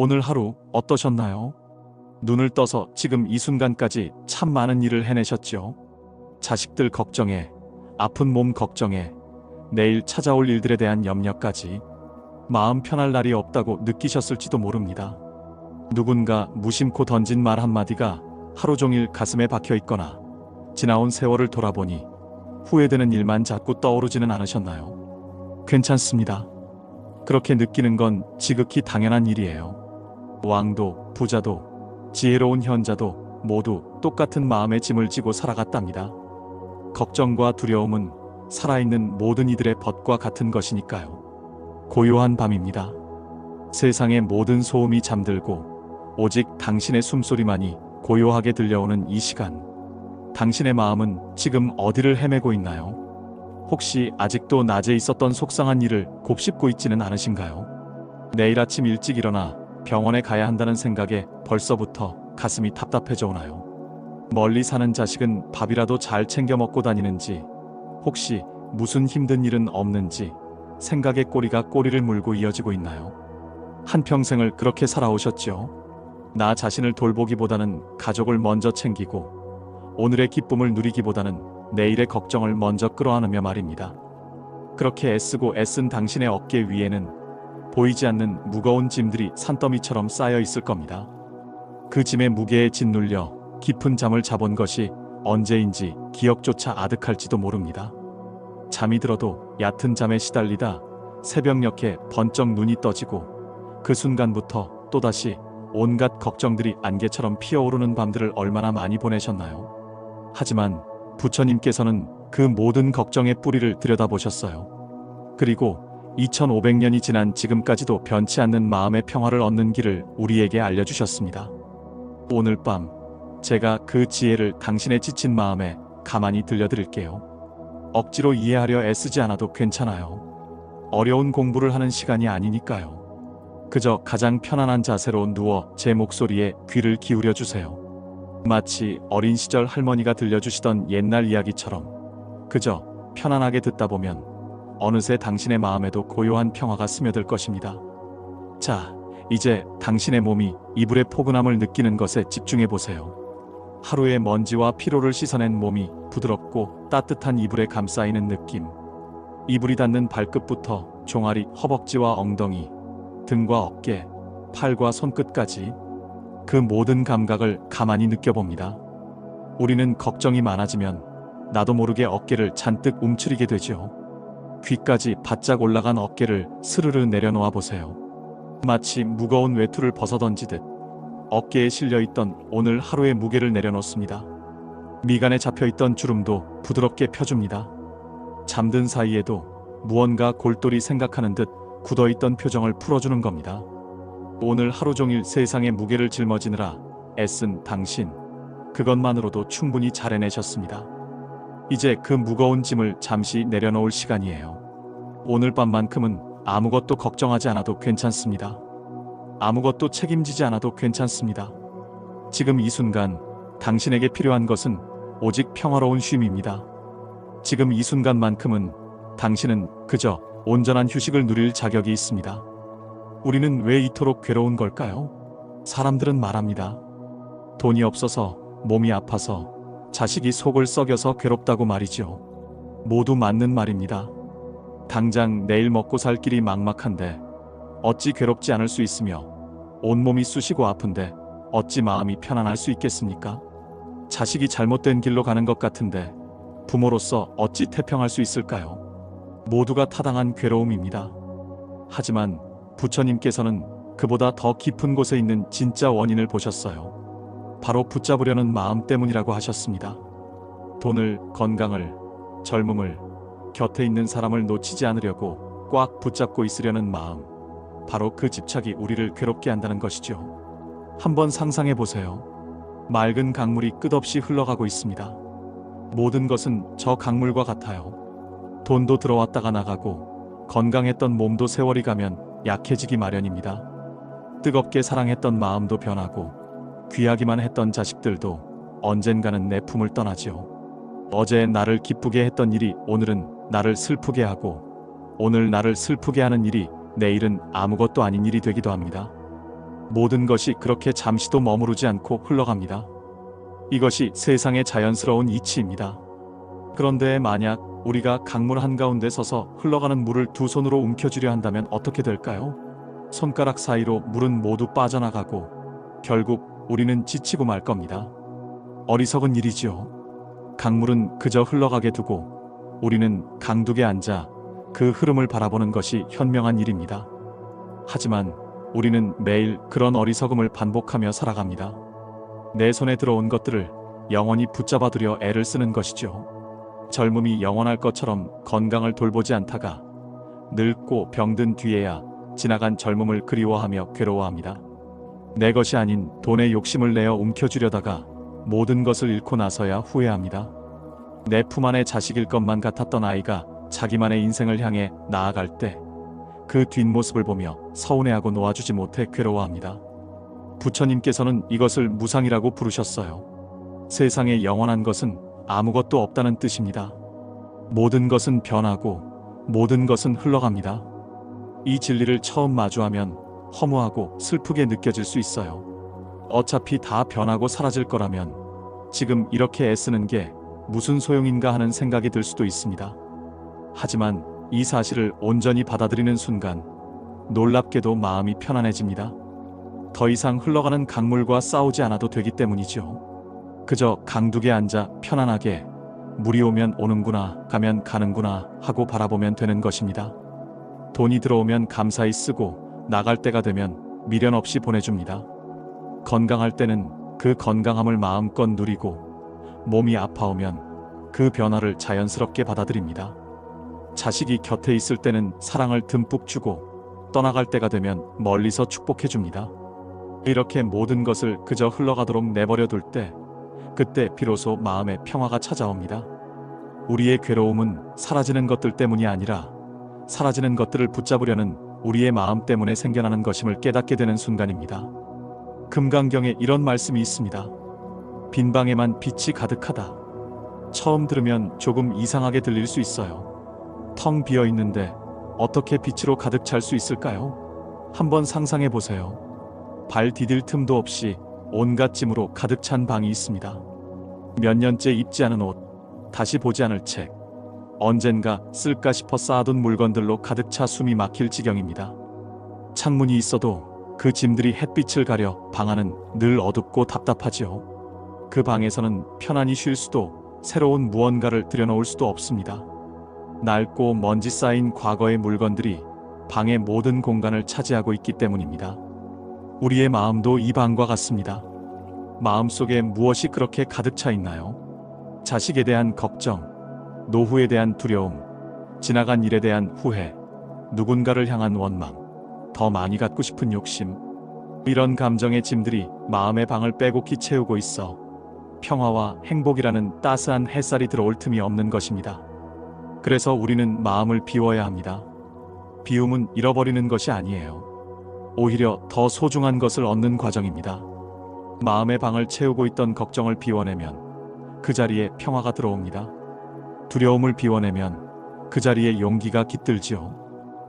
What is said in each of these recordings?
오늘 하루 어떠셨나요? 눈을 떠서 지금 이 순간까지 참 많은 일을 해내셨죠? 자식들 걱정에, 아픈 몸 걱정에, 내일 찾아올 일들에 대한 염려까지 마음 편할 날이 없다고 느끼셨을지도 모릅니다. 누군가 무심코 던진 말 한마디가 하루 종일 가슴에 박혀 있거나 지나온 세월을 돌아보니 후회되는 일만 자꾸 떠오르지는 않으셨나요? 괜찮습니다. 그렇게 느끼는 건 지극히 당연한 일이에요. 왕도 부자도 지혜로운 현자도 모두 똑같은 마음의 짐을 지고 살아갔답니다. 걱정과 두려움은 살아있는 모든 이들의 벗과 같은 것이니까요. 고요한 밤입니다. 세상의 모든 소음이 잠들고 오직 당신의 숨소리만이 고요하게 들려오는 이 시간. 당신의 마음은 지금 어디를 헤매고 있나요? 혹시 아직도 낮에 있었던 속상한 일을 곱씹고 있지는 않으신가요? 내일 아침 일찍 일어나 병원에 가야 한다는 생각에 벌써부터 가슴이 답답해져 오나요? 멀리 사는 자식은 밥이라도 잘 챙겨 먹고 다니는지, 혹시 무슨 힘든 일은 없는지 생각의 꼬리가 꼬리를 물고 이어지고 있나요? 한평생을 그렇게 살아오셨죠. 나 자신을 돌보기보다는 가족을 먼저 챙기고 오늘의 기쁨을 누리기보다는 내일의 걱정을 먼저 끌어안으며 말입니다. 그렇게 애쓰고 애쓴 당신의 어깨 위에는 보이지 않는 무거운 짐들이 산더미처럼 쌓여 있을 겁니다. 그 짐의 무게에 짓눌려 깊은 잠을 자본 것이 언제인지 기억조차 아득할지도 모릅니다. 잠이 들어도 얕은 잠에 시달리다 새벽녘에 번쩍 눈이 떠지고 그 순간부터 또다시 온갖 걱정들이 안개처럼 피어오르는 밤들을 얼마나 많이 보내셨나요? 하지만 부처님께서는 그 모든 걱정의 뿌리를 들여다보셨어요. 그리고 2500년이 지난 지금까지도 변치 않는 마음의 평화를 얻는 길을 우리에게 알려주셨습니다. 오늘 밤 제가 그 지혜를 당신의 지친 마음에 가만히 들려드릴게요. 억지로 이해하려 애쓰지 않아도 괜찮아요. 어려운 공부를 하는 시간이 아니니까요. 그저 가장 편안한 자세로 누워 제 목소리에 귀를 기울여 주세요. 마치 어린 시절 할머니가 들려주시던 옛날 이야기처럼 그저 편안하게 듣다 보면 어느새 당신의 마음에도 고요한 평화가 스며들 것입니다. 자, 이제 당신의 몸이 이불의 포근함을 느끼는 것에 집중해 보세요. 하루의 먼지와 피로를 씻어낸 몸이 부드럽고 따뜻한 이불에 감싸이는 느낌. 이불이 닿는 발끝부터 종아리, 허벅지와 엉덩이, 등과 어깨, 팔과 손끝까지 그 모든 감각을 가만히 느껴봅니다. 우리는 걱정이 많아지면 나도 모르게 어깨를 잔뜩 움츠리게 되죠. 귀까지 바짝 올라간 어깨를 스르르 내려놓아 보세요. 마치 무거운 외투를 벗어던지듯 어깨에 실려있던 오늘 하루의 무게를 내려놓습니다. 미간에 잡혀있던 주름도 부드럽게 펴줍니다. 잠든 사이에도 무언가 골똘히 생각하는 듯 굳어있던 표정을 풀어주는 겁니다. 오늘 하루 종일 세상의 무게를 짊어지느라 애쓴 당신, 그것만으로도 충분히 잘 해내셨습니다. 이제 그 무거운 짐을 잠시 내려놓을 시간이에요. 오늘 밤만큼은 아무것도 걱정하지 않아도 괜찮습니다. 아무것도 책임지지 않아도 괜찮습니다. 지금 이 순간 당신에게 필요한 것은 오직 평화로운 쉼입니다. 지금 이 순간만큼은 당신은 그저 온전한 휴식을 누릴 자격이 있습니다. 우리는 왜 이토록 괴로운 걸까요? 사람들은 말합니다. 돈이 없어서, 몸이 아파서, 자식이 속을 썩여서 괴롭다고 말이죠. 모두 맞는 말입니다. 당장 내일 먹고 살 길이 막막한데 어찌 괴롭지 않을 수 있으며 온몸이 쑤시고 아픈데 어찌 마음이 편안할 수 있겠습니까? 자식이 잘못된 길로 가는 것 같은데 부모로서 어찌 태평할 수 있을까요? 모두가 타당한 괴로움입니다. 하지만 부처님께서는 그보다 더 깊은 곳에 있는 진짜 원인을 보셨어요. 바로 붙잡으려는 마음 때문이라고 하셨습니다. 돈을, 건강을, 젊음을, 곁에 있는 사람을 놓치지 않으려고 꽉 붙잡고 있으려는 마음. 바로 그 집착이 우리를 괴롭게 한다는 것이죠. 한번 상상해 보세요. 맑은 강물이 끝없이 흘러가고 있습니다. 모든 것은 저 강물과 같아요. 돈도 들어왔다가 나가고 건강했던 몸도 세월이 가면 약해지기 마련입니다. 뜨겁게 사랑했던 마음도 변하고 귀하기만 했던 자식들도 언젠가는 내 품을 떠나지요. 어제 나를 기쁘게 했던 일이 오늘은 나를 슬프게 하고 오늘 나를 슬프게 하는 일이 내일은 아무것도 아닌 일이 되기도 합니다. 모든 것이 그렇게 잠시도 머무르지 않고 흘러갑니다. 이것이 세상의 자연스러운 이치입니다. 그런데 만약 우리가 강물 한가운데 서서 흘러가는 물을 두 손으로 움켜쥐려 한다면 어떻게 될까요? 손가락 사이로 물은 모두 빠져나가고 결국 우리는 지치고 말 겁니다. 어리석은 일이지요. 강물은 그저 흘러가게 두고 우리는 강둑에 앉아 그 흐름을 바라보는 것이 현명한 일입니다. 하지만 우리는 매일 그런 어리석음을 반복하며 살아갑니다. 내 손에 들어온 것들을 영원히 붙잡아두려 애를 쓰는 것이죠. 젊음이 영원할 것처럼 건강을 돌보지 않다가 늙고 병든 뒤에야 지나간 젊음을 그리워하며 괴로워합니다. 내 것이 아닌 돈의 욕심을 내어 움켜쥐려다가 모든 것을 잃고 나서야 후회합니다. 내 품 안의 자식일 것만 같았던 아이가 자기만의 인생을 향해 나아갈 때 그 뒷모습을 보며 서운해하고 놓아주지 못해 괴로워합니다. 부처님께서는 이것을 무상이라고 부르셨어요. 세상에 영원한 것은 아무것도 없다는 뜻입니다. 모든 것은 변하고 모든 것은 흘러갑니다. 이 진리를 처음 마주하면 허무하고 슬프게 느껴질 수 있어요. 어차피 다 변하고 사라질 거라면 지금 이렇게 애쓰는 게 무슨 소용인가 하는 생각이 들 수도 있습니다. 하지만 이 사실을 온전히 받아들이는 순간 놀랍게도 마음이 편안해집니다. 더 이상 흘러가는 강물과 싸우지 않아도 되기 때문이죠. 그저 강둑에 앉아 편안하게 물이 오면 오는구나, 가면 가는구나 하고 바라보면 되는 것입니다. 돈이 들어오면 감사히 쓰고 나갈 때가 되면 미련 없이 보내줍니다. 건강할 때는 그 건강함을 마음껏 누리고 몸이 아파오면 그 변화를 자연스럽게 받아들입니다. 자식이 곁에 있을 때는 사랑을 듬뿍 주고 떠나갈 때가 되면 멀리서 축복해줍니다. 이렇게 모든 것을 그저 흘러가도록 내버려둘 때 그때 비로소 마음의 평화가 찾아옵니다. 우리의 괴로움은 사라지는 것들 때문이 아니라 사라지는 것들을 붙잡으려는 우리의 마음 때문에 생겨나는 것임을 깨닫게 되는 순간입니다. 금강경에 이런 말씀이 있습니다. 빈 방에만 빛이 가득하다. 처음 들으면 조금 이상하게 들릴 수 있어요. 텅 비어 있는데 어떻게 빛으로 가득 찰 수 있을까요? 한번 상상해 보세요. 발 디딜 틈도 없이 온갖 짐으로 가득 찬 방이 있습니다. 몇 년째 입지 않은 옷, 다시 보지 않을 책, 언젠가 쓸까 싶어 쌓아둔 물건들로 가득 차 숨이 막힐 지경입니다. 창문이 있어도 그 짐들이 햇빛을 가려 방 안은 늘 어둡고 답답하지요. 그 방에서는 편안히 쉴 수도 새로운 무언가를 들여놓을 수도 없습니다. 낡고 먼지 쌓인 과거의 물건들이 방의 모든 공간을 차지하고 있기 때문입니다. 우리의 마음도 이 방과 같습니다. 마음속에 무엇이 그렇게 가득 차 있나요? 자식에 대한 걱정, 노후에 대한 두려움, 지나간 일에 대한 후회, 누군가를 향한 원망, 더 많이 갖고 싶은 욕심, 이런 감정의 짐들이 마음의 방을 빼곡히 채우고 있어 평화와 행복이라는 따스한 햇살이 들어올 틈이 없는 것입니다. 그래서 우리는 마음을 비워야 합니다. 비움은 잃어버리는 것이 아니에요. 오히려 더 소중한 것을 얻는 과정입니다. 마음의 방을 채우고 있던 걱정을 비워내면 그 자리에 평화가 들어옵니다. 두려움을 비워내면 그 자리에 용기가 깃들지요.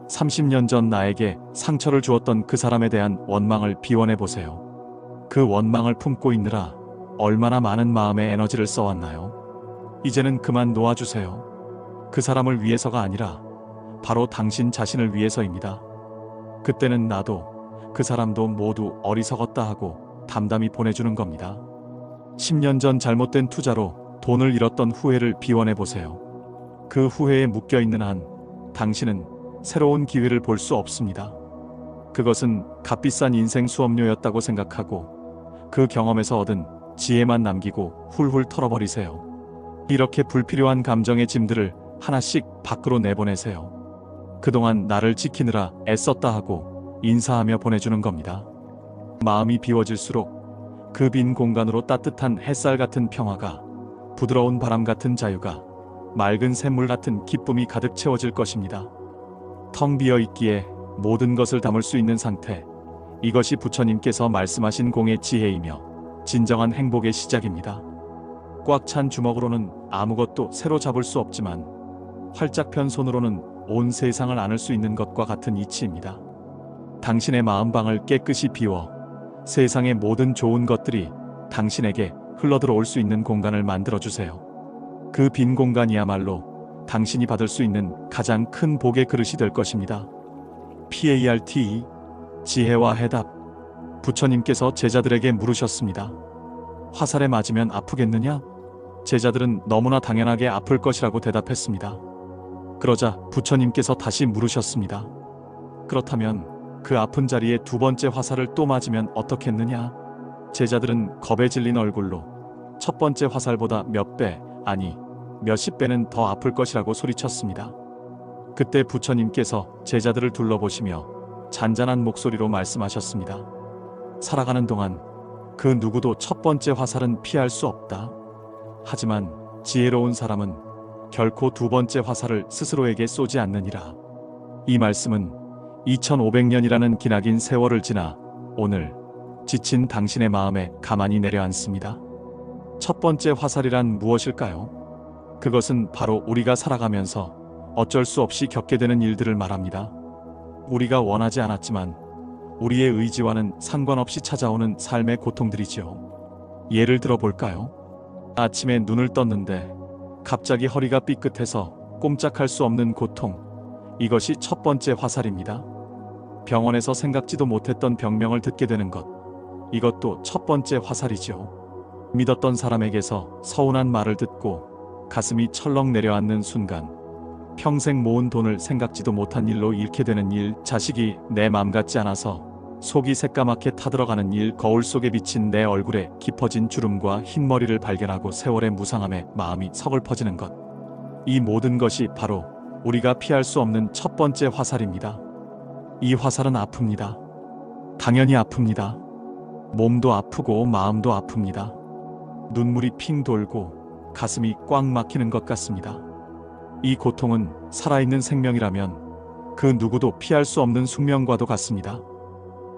30년 전 나에게 상처를 주었던 그 사람에 대한 원망을 비워내보세요. 그 원망을 품고 있느라 얼마나 많은 마음의 에너지를 써왔나요? 이제는 그만 놓아주세요. 그 사람을 위해서가 아니라 바로 당신 자신을 위해서입니다. 그때는 나도 그 사람도 모두 어리석었다 하고 담담히 보내주는 겁니다. 10년 전 잘못된 투자로 돈을 잃었던 후회를 비워내보세요. 그 후회에 묶여있는 한 당신은 새로운 기회를 볼 수 없습니다. 그것은 값비싼 인생 수업료였다고 생각하고 그 경험에서 얻은 지혜만 남기고 훌훌 털어버리세요. 이렇게 불필요한 감정의 짐들을 하나씩 밖으로 내보내세요. 그동안 나를 지키느라 애썼다 하고 인사하며 보내주는 겁니다. 마음이 비워질수록 그 빈 공간으로 따뜻한 햇살 같은 평화가, 부드러운 바람 같은 자유가, 맑은 샘물 같은 기쁨이 가득 채워질 것입니다. 텅 비어 있기에 모든 것을 담을 수 있는 상태, 이것이 부처님께서 말씀하신 공의 지혜이며 진정한 행복의 시작입니다. 꽉 찬 주먹으로는 아무것도 새로 잡을 수 없지만 활짝 편 손으로는 온 세상을 안을 수 있는 것과 같은 이치입니다. 당신의 마음방을 깨끗이 비워 세상의 모든 좋은 것들이 당신에게 흘러들어올 수 있는 공간을 만들어주세요. 그 빈 공간이야말로 당신이 받을 수 있는 가장 큰 복의 그릇이 될 것입니다. PARTE 지혜와 해답. 부처님께서 제자들에게 물으셨습니다. 화살에 맞으면 아프겠느냐? 제자들은 너무나 당연하게 아플 것이라고 대답했습니다. 그러자 부처님께서 다시 물으셨습니다. 그렇다면 그 아픈 자리에 두 번째 화살을 또 맞으면 어떻겠느냐? 제자들은 겁에 질린 얼굴로 첫 번째 화살보다 몇 배, 아니 몇십 배는 더 아플 것이라고 소리쳤습니다. 그때 부처님께서 제자들을 둘러보시며 잔잔한 목소리로 말씀하셨습니다. 살아가는 동안 그 누구도 첫 번째 화살은 피할 수 없다. 하지만 지혜로운 사람은 결코 두 번째 화살을 스스로에게 쏘지 않느니라. 이 말씀은 2500년이라는 기나긴 세월을 지나 오늘 지친 당신의 마음에 가만히 내려앉습니다. 첫 번째 화살이란 무엇일까요? 그것은 바로 우리가 살아가면서 어쩔 수 없이 겪게 되는 일들을 말합니다. 우리가 원하지 않았지만 우리의 의지와는 상관없이 찾아오는 삶의 고통들이지요. 예를 들어 볼까요? 아침에 눈을 떴는데 갑자기 허리가 삐끗해서 꼼짝할 수 없는 고통. 이것이 첫 번째 화살입니다. 병원에서 생각지도 못했던 병명을 듣게 되는 것. 이것도 첫 번째 화살이죠. 믿었던 사람에게서 서운한 말을 듣고 가슴이 철렁 내려앉는 순간, 평생 모은 돈을 생각지도 못한 일로 잃게 되는 일, 자식이 내 맘 같지 않아서 속이 새까맣게 타들어가는 일, 거울 속에 비친 내 얼굴에 깊어진 주름과 흰머리를 발견하고 세월의 무상함에 마음이 서글퍼지는 것. 이 모든 것이 바로 우리가 피할 수 없는 첫 번째 화살입니다. 이 화살은 아픕니다. 당연히 아픕니다. 몸도 아프고 마음도 아픕니다. 눈물이 핑 돌고 가슴이 꽉 막히는 것 같습니다. 이 고통은 살아있는 생명이라면 그 누구도 피할 수 없는 숙명과도 같습니다.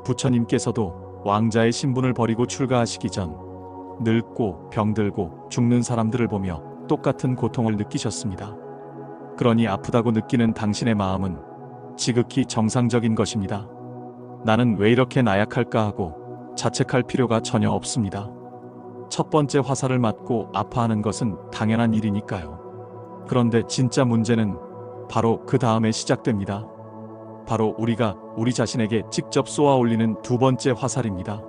부처님께서도 왕자의 신분을 버리고 출가하시기 전 늙고 병들고 죽는 사람들을 보며 똑같은 고통을 느끼셨습니다. 그러니 아프다고 느끼는 당신의 마음은 지극히 정상적인 것입니다. 나는 왜 이렇게 나약할까 하고 자책할 필요가 전혀 없습니다. 첫 번째 화살을 맞고 아파하는 것은 당연한 일이니까요. 그런데 진짜 문제는 바로 그 다음에 시작됩니다. 바로 우리가 우리 자신에게 직접 쏘아 올리는 두 번째 화살입니다.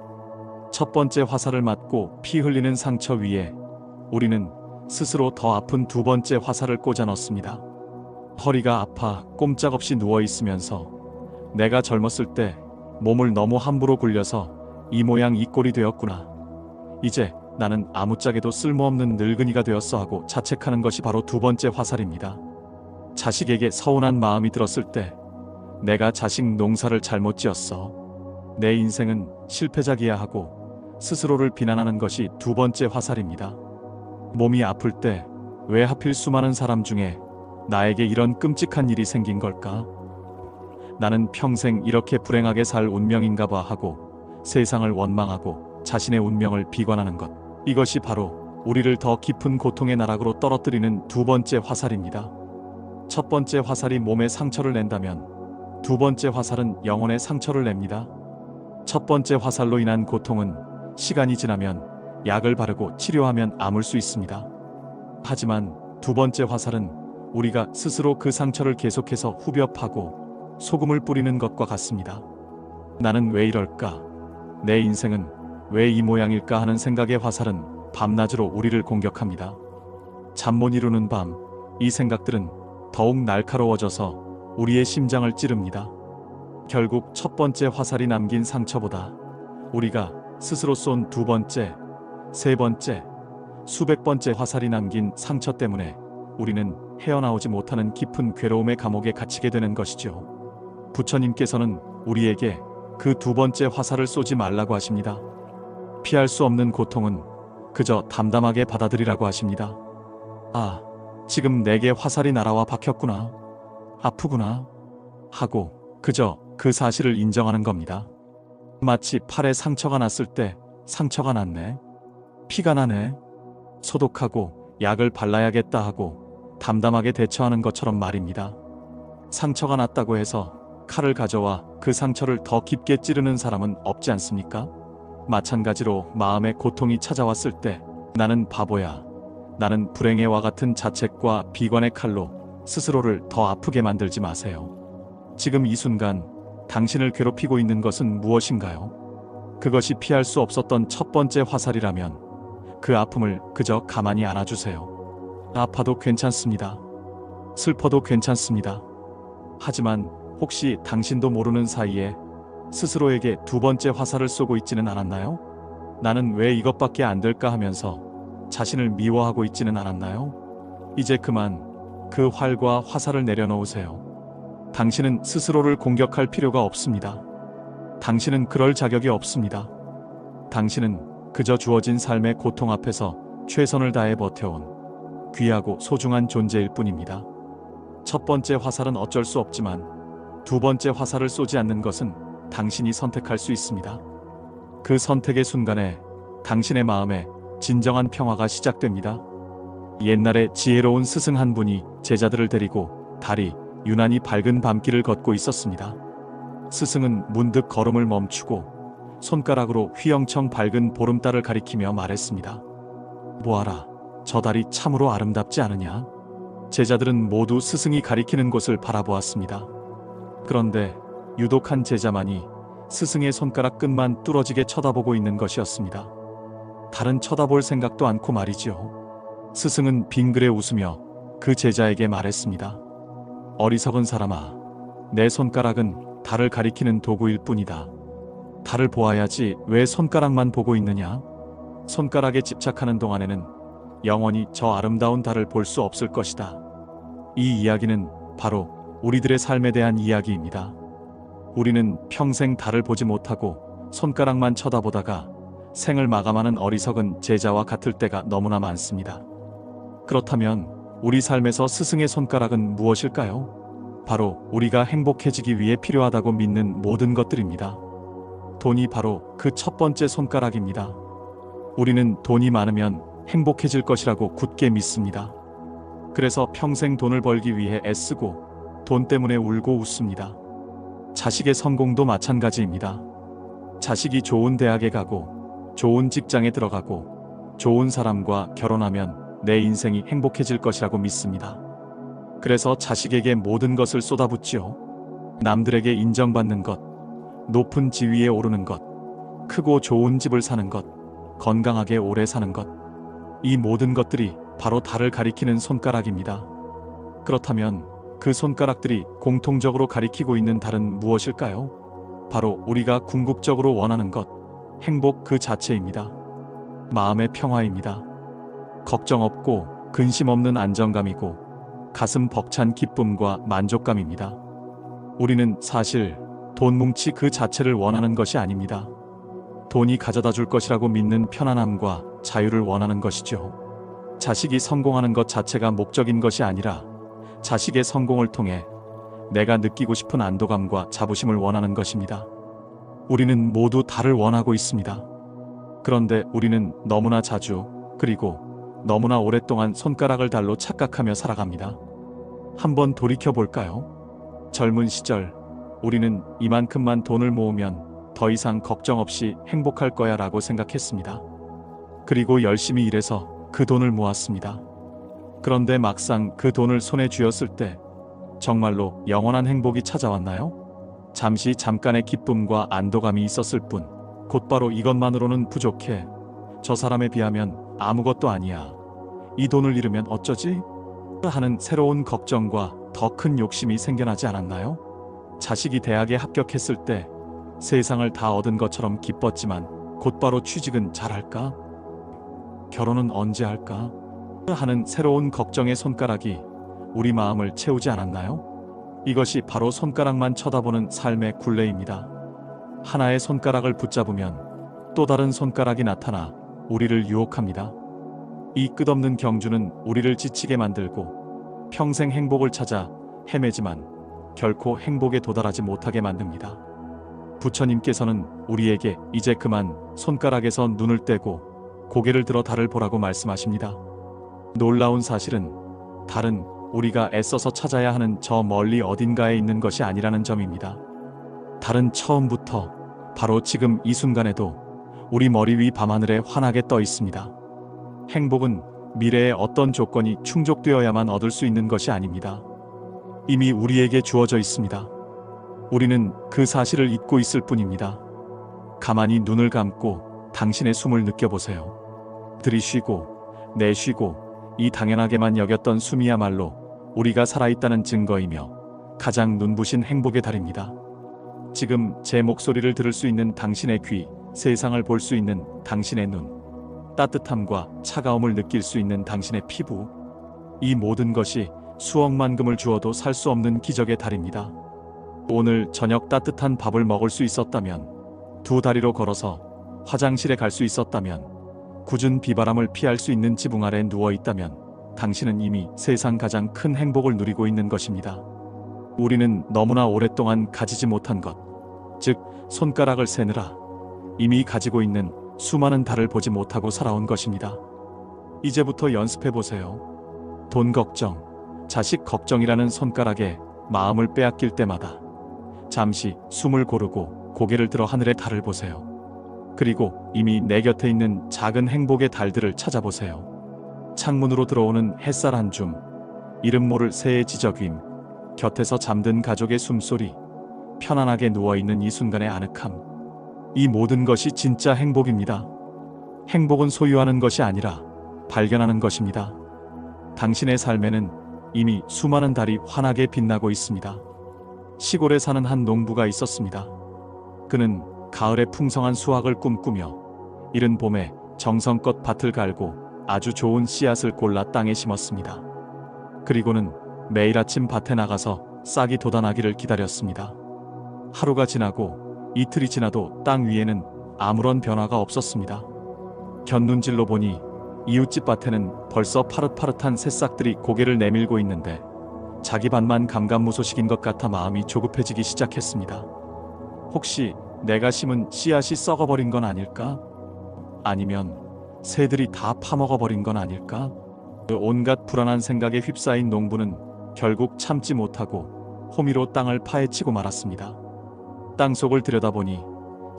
첫 번째 화살을 맞고 피 흘리는 상처 위에 우리는 스스로 더 아픈 두 번째 화살을 꽂아 넣습니다. 허리가 아파 꼼짝없이 누워 있으면서 내가 젊었을 때 몸을 너무 함부로 굴려서 이 모양 이 꼴이 되었구나. 이제 나는 아무짝에도 쓸모없는 늙은이가 되었어 하고 자책하는 것이 바로 두 번째 화살입니다. 자식에게 서운한 마음이 들었을 때 내가 자식 농사를 잘못 지었어. 내 인생은 실패작이야 하고 스스로를 비난하는 것이 두 번째 화살입니다. 몸이 아플 때 왜 하필 수많은 사람 중에 나에게 이런 끔찍한 일이 생긴 걸까? 나는 평생 이렇게 불행하게 살 운명인가 봐 하고 세상을 원망하고 자신의 운명을 비관하는 것. 이것이 바로 우리를 더 깊은 고통의 나락으로 떨어뜨리는 두 번째 화살입니다. 첫 번째 화살이 몸에 상처를 낸다면 두 번째 화살은 영혼에 상처를 냅니다. 첫 번째 화살로 인한 고통은 시간이 지나면 약을 바르고 치료하면 아물 수 있습니다. 하지만 두 번째 화살은 우리가 스스로 그 상처를 계속해서 후벼 파고 소금을 뿌리는 것과 같습니다. 나는 왜 이럴까? 내 인생은 왜 이 모양일까 하는 생각의 화살은 밤낮으로 우리를 공격합니다. 잠 못 이루는 밤, 이 생각들은 더욱 날카로워져서 우리의 심장을 찌릅니다. 결국 첫 번째 화살이 남긴 상처보다 우리가 스스로 쏜 두 번째, 세 번째, 수백 번째 화살이 남긴 상처 때문에 우리는 헤어나오지 못하는 깊은 괴로움의 감옥에 갇히게 되는 것이죠. 부처님께서는 우리에게 그 두 번째 화살을 쏘지 말라고 하십니다. 피할 수 없는 고통은 그저 담담하게 받아들이라고 하십니다. 아, 지금 내게 화살이 날아와 박혔구나. 아프구나. 하고 그저 그 사실을 인정하는 겁니다. 마치 팔에 상처가 났을 때 상처가 났네. 피가 나네. 소독하고 약을 발라야겠다 하고 담담하게 대처하는 것처럼 말입니다. 상처가 났다고 해서 칼을 가져와 그 상처를 더 깊게 찌르는 사람은 없지 않습니까? 마찬가지로 마음의 고통이 찾아왔을 때 나는 바보야, 나는 불행해와 같은 자책과 비관의 칼로 스스로를 더 아프게 만들지 마세요. 지금 이 순간 당신을 괴롭히고 있는 것은 무엇인가요? 그것이 피할 수 없었던 첫 번째 화살이라면 그 아픔을 그저 가만히 안아주세요. 아파도 괜찮습니다. 슬퍼도 괜찮습니다. 하지만 혹시 당신도 모르는 사이에 스스로에게 두 번째 화살을 쏘고 있지는 않았나요? 나는 왜 이것밖에 안 될까 하면서 자신을 미워하고 있지는 않았나요? 이제 그만 그 활과 화살을 내려놓으세요. 당신은 스스로를 공격할 필요가 없습니다. 당신은 그럴 자격이 없습니다. 당신은 그저 주어진 삶의 고통 앞에서 최선을 다해 버텨온 귀하고 소중한 존재일 뿐입니다. 첫 번째 화살은 어쩔 수 없지만 두 번째 화살을 쏘지 않는 것은 당신이 선택할 수 있습니다. 그 선택의 순간에 당신의 마음에 진정한 평화가 시작됩니다. 옛날에 지혜로운 스승 한 분이 제자들을 데리고 달이 유난히 밝은 밤길을 걷고 있었습니다. 스승은 문득 걸음을 멈추고 손가락으로 휘영청 밝은 보름달을 가리키며 말했습니다. 보아라, 저 달이 참으로 아름답지 않으냐? 제자들은 모두 스승이 가리키는 곳을 바라보았습니다. 그런데 유독 한 제자만이 스승의 손가락 끝만 뚫어지게 쳐다보고 있는 것이었습니다. 다른 쳐다볼 생각도 않고 말이지요. 스승은 빙그레 웃으며 그 제자에게 말했습니다. 어리석은 사람아, 내 손가락은 달을 가리키는 도구일 뿐이다. 달을 보아야지 왜 손가락만 보고 있느냐? 손가락에 집착하는 동안에는 영원히 저 아름다운 달을 볼 수 없을 것이다. 이 이야기는 바로 우리들의 삶에 대한 이야기입니다. 우리는 평생 달을 보지 못하고 손가락만 쳐다보다가 생을 마감하는 어리석은 제자와 같을 때가 너무나 많습니다. 그렇다면 우리 삶에서 스승의 손가락은 무엇일까요? 바로 우리가 행복해지기 위해 필요하다고 믿는 모든 것들입니다. 돈이 바로 그 첫 번째 손가락입니다. 우리는 돈이 많으면 행복해질 것이라고 굳게 믿습니다. 그래서 평생 돈을 벌기 위해 애쓰고 돈 때문에 울고 웃습니다. 자식의 성공도 마찬가지입니다. 자식이 좋은 대학에 가고 좋은 직장에 들어가고 좋은 사람과 결혼하면 내 인생이 행복해질 것이라고 믿습니다. 그래서 자식에게 모든 것을 쏟아붓지요. 남들에게 인정받는 것, 높은 지위에 오르는 것, 크고 좋은 집을 사는 것, 건강하게 오래 사는 것, 이 모든 것들이 바로 달을 가리키는 손가락입니다. 그렇다면 그 손가락들이 공통적으로 가리키고 있는 달은 무엇일까요? 바로 우리가 궁극적으로 원하는 것, 행복 그 자체입니다. 마음의 평화입니다. 걱정 없고 근심 없는 안정감이고 가슴 벅찬 기쁨과 만족감입니다. 우리는 사실 돈 뭉치 그 자체를 원하는 것이 아닙니다. 돈이 가져다 줄 것이라고 믿는 편안함과 자유를 원하는 것이죠. 자식이 성공하는 것 자체가 목적인 것이 아니라 자식의 성공을 통해 내가 느끼고 싶은 안도감과 자부심을 원하는 것입니다. 우리는 모두 달을 원하고 있습니다. 그런데 우리는 너무나 자주 그리고 너무나 오랫동안 손가락을 달로 착각하며 살아갑니다. 한번 돌이켜볼까요? 젊은 시절 우리는 이만큼만 돈을 모으면 더 이상 걱정 없이 행복할 거야 라고 생각했습니다. 그리고 열심히 일해서 그 돈을 모았습니다. 그런데 막상 그 돈을 손에 쥐었을 때 정말로 영원한 행복이 찾아왔나요? 잠깐의 기쁨과 안도감이 있었을 뿐 곧바로 이것만으로는 부족해. 저 사람에 비하면 아무것도 아니야. 이 돈을 잃으면 어쩌지? 하는 새로운 걱정과 더 큰 욕심이 생겨나지 않았나요? 자식이 대학에 합격했을 때 세상을 다 얻은 것처럼 기뻤지만 곧바로 취직은 잘할까? 결혼은 언제 할까? 하는 새로운 걱정의 손가락이 우리 마음을 채우지 않았나요? 이것이 바로 손가락만 쳐다보는 삶의 굴레입니다. 하나의 손가락을 붙잡으면 또 다른 손가락이 나타나 우리를 유혹합니다. 이 끝없는 경주는 우리를 지치게 만들고 평생 행복을 찾아 헤매지만 결코 행복에 도달하지 못하게 만듭니다. 부처님께서는 우리에게 이제 그만 손가락에서 눈을 떼고 고개를 들어 달을 보라고 말씀하십니다. 놀라운 사실은 달은 우리가 애써서 찾아야 하는 저 멀리 어딘가에 있는 것이 아니라는 점입니다. 달은 처음부터 바로 지금 이 순간에도 우리 머리 위 밤하늘에 환하게 떠 있습니다. 행복은 미래의 어떤 조건이 충족되어야만 얻을 수 있는 것이 아닙니다. 이미 우리에게 주어져 있습니다. 우리는 그 사실을 잊고 있을 뿐입니다. 가만히 눈을 감고 당신의 숨을 느껴보세요. 들이쉬고 내쉬고 이 당연하게만 여겼던 숨이야말로 우리가 살아있다는 증거이며 가장 눈부신 행복의 달입니다. 지금 제 목소리를 들을 수 있는 당신의 귀, 세상을 볼 수 있는 당신의 눈, 따뜻함과 차가움을 느낄 수 있는 당신의 피부, 이 모든 것이 수억만 금을 주어도 살 수 없는 기적의 달입니다. 오늘 저녁 따뜻한 밥을 먹을 수 있었다면, 두 다리로 걸어서 화장실에 갈 수 있었다면, 궂은 비바람을 피할 수 있는 지붕 아래 누워 있다면 당신은 이미 세상 가장 큰 행복을 누리고 있는 것입니다. 우리는 너무나 오랫동안 가지지 못한 것, 즉 손가락을 세느라 이미 가지고 있는 수많은 달을 보지 못하고 살아온 것입니다. 이제부터 연습해보세요. 돈 걱정, 자식 걱정이라는 손가락에 마음을 빼앗길 때마다 잠시 숨을 고르고 고개를 들어 하늘의 달을 보세요. 그리고 이미 내 곁에 있는 작은 행복의 달들을 찾아보세요. 창문으로 들어오는 햇살 한 줌, 이름 모를 새의 지저귀임, 곁에서 잠든 가족의 숨소리, 편안하게 누워있는 이 순간의 아늑함, 이 모든 것이 진짜 행복입니다. 행복은 소유하는 것이 아니라 발견하는 것입니다. 당신의 삶에는 이미 수많은 달이 환하게 빛나고 있습니다. 시골에 사는 한 농부가 있었습니다. 그는 가을에 풍성한 수확을 꿈꾸며 이른 봄에 정성껏 밭을 갈고 아주 좋은 씨앗을 골라 땅에 심었습니다. 그리고는 매일 아침 밭에 나가서 싹이 돋아나기를 기다렸습니다. 하루가 지나고 이틀이 지나도 땅 위에는 아무런 변화가 없었습니다. 곁눈질로 보니 이웃집 밭에는 벌써 파릇파릇한 새싹들이 고개를 내밀고 있는데 자기 밭만 감감무소식인 것 같아 마음이 조급해지기 시작했습니다. 혹시 내가 심은 씨앗이 썩어버린 건 아닐까? 아니면 새들이 다 파먹어버린 건 아닐까? 온갖 불안한 생각에 휩싸인 농부는 결국 참지 못하고 호미로 땅을 파헤치고 말았습니다. 땅속을 들여다보니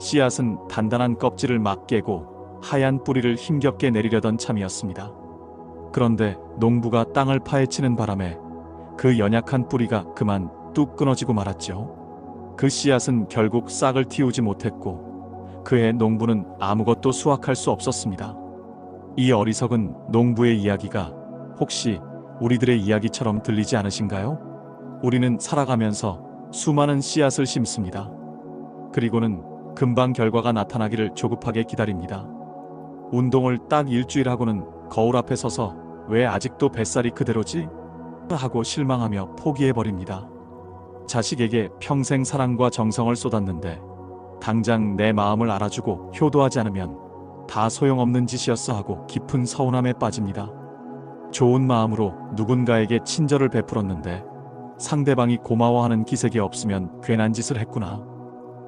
씨앗은 단단한 껍질을 막 깨고 하얀 뿌리를 힘겹게 내리려던 참이었습니다. 그런데 농부가 땅을 파헤치는 바람에 그 연약한 뿌리가 그만 뚝 끊어지고 말았죠. 그 씨앗은 결국 싹을 틔우지 못했고 그해 농부는 아무것도 수확할 수 없었습니다. 이 어리석은 농부의 이야기가 혹시 우리들의 이야기처럼 들리지 않으신가요? 우리는 살아가면서 수많은 씨앗을 심습니다. 그리고는 금방 결과가 나타나기를 조급하게 기다립니다. 운동을 딱 일주일 하고는 거울 앞에 서서 왜 아직도 뱃살이 그대로지? 하고 실망하며 포기해버립니다. 자식에게 평생 사랑과 정성을 쏟았는데 당장 내 마음을 알아주고 효도하지 않으면 다 소용없는 짓이었어 하고 깊은 서운함에 빠집니다. 좋은 마음으로 누군가에게 친절을 베풀었는데 상대방이 고마워하는 기색이 없으면 괜한 짓을 했구나.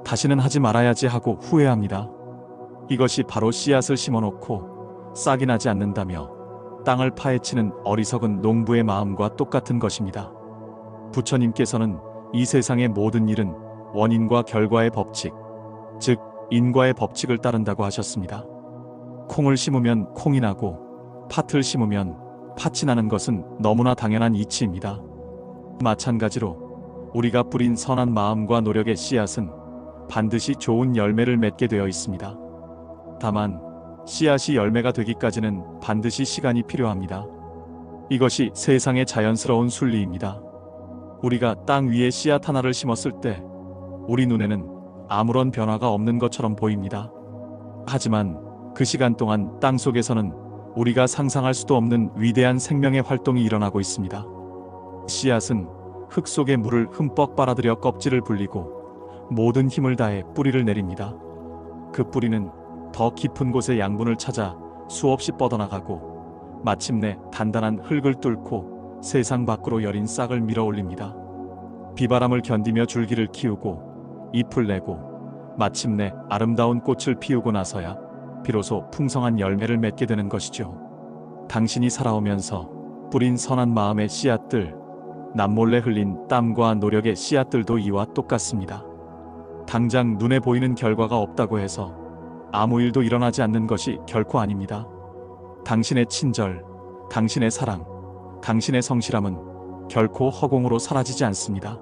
다시는 하지 말아야지 하고 후회합니다. 이것이 바로 씨앗을 심어놓고 싹이 나지 않는다며 땅을 파헤치는 어리석은 농부의 마음과 똑같은 것입니다. 부처님께서는 이 세상의 모든 일은 원인과 결과의 법칙, 즉 인과의 법칙을 따른다고 하셨습니다. 콩을 심으면 콩이 나고 팥을 심으면 팥이 나는 것은 너무나 당연한 이치입니다. 마찬가지로 우리가 뿌린 선한 마음과 노력의 씨앗은 반드시 좋은 열매를 맺게 되어 있습니다. 다만 씨앗이 열매가 되기까지는 반드시 시간이 필요합니다. 이것이 세상의 자연스러운 순리입니다. 우리가 땅 위에 씨앗 하나를 심었을 때 우리 눈에는 아무런 변화가 없는 것처럼 보입니다. 하지만 그 시간 동안 땅 속에서는 우리가 상상할 수도 없는 위대한 생명의 활동이 일어나고 있습니다. 씨앗은 흙 속에 물을 흠뻑 빨아들여 껍질을 불리고 모든 힘을 다해 뿌리를 내립니다. 그 뿌리는 더 깊은 곳의 양분을 찾아 수없이 뻗어나가고 마침내 단단한 흙을 뚫고 세상 밖으로 여린 싹을 밀어 올립니다. 비바람을 견디며 줄기를 키우고 잎을 내고 마침내 아름다운 꽃을 피우고 나서야 비로소 풍성한 열매를 맺게 되는 것이죠. 당신이 살아오면서 뿌린 선한 마음의 씨앗들, 남몰래 흘린 땀과 노력의 씨앗들도 이와 똑같습니다. 당장 눈에 보이는 결과가 없다고 해서 아무 일도 일어나지 않는 것이 결코 아닙니다. 당신의 친절, 당신의 사랑, 당신의 성실함은 결코 허공으로 사라지지 않습니다.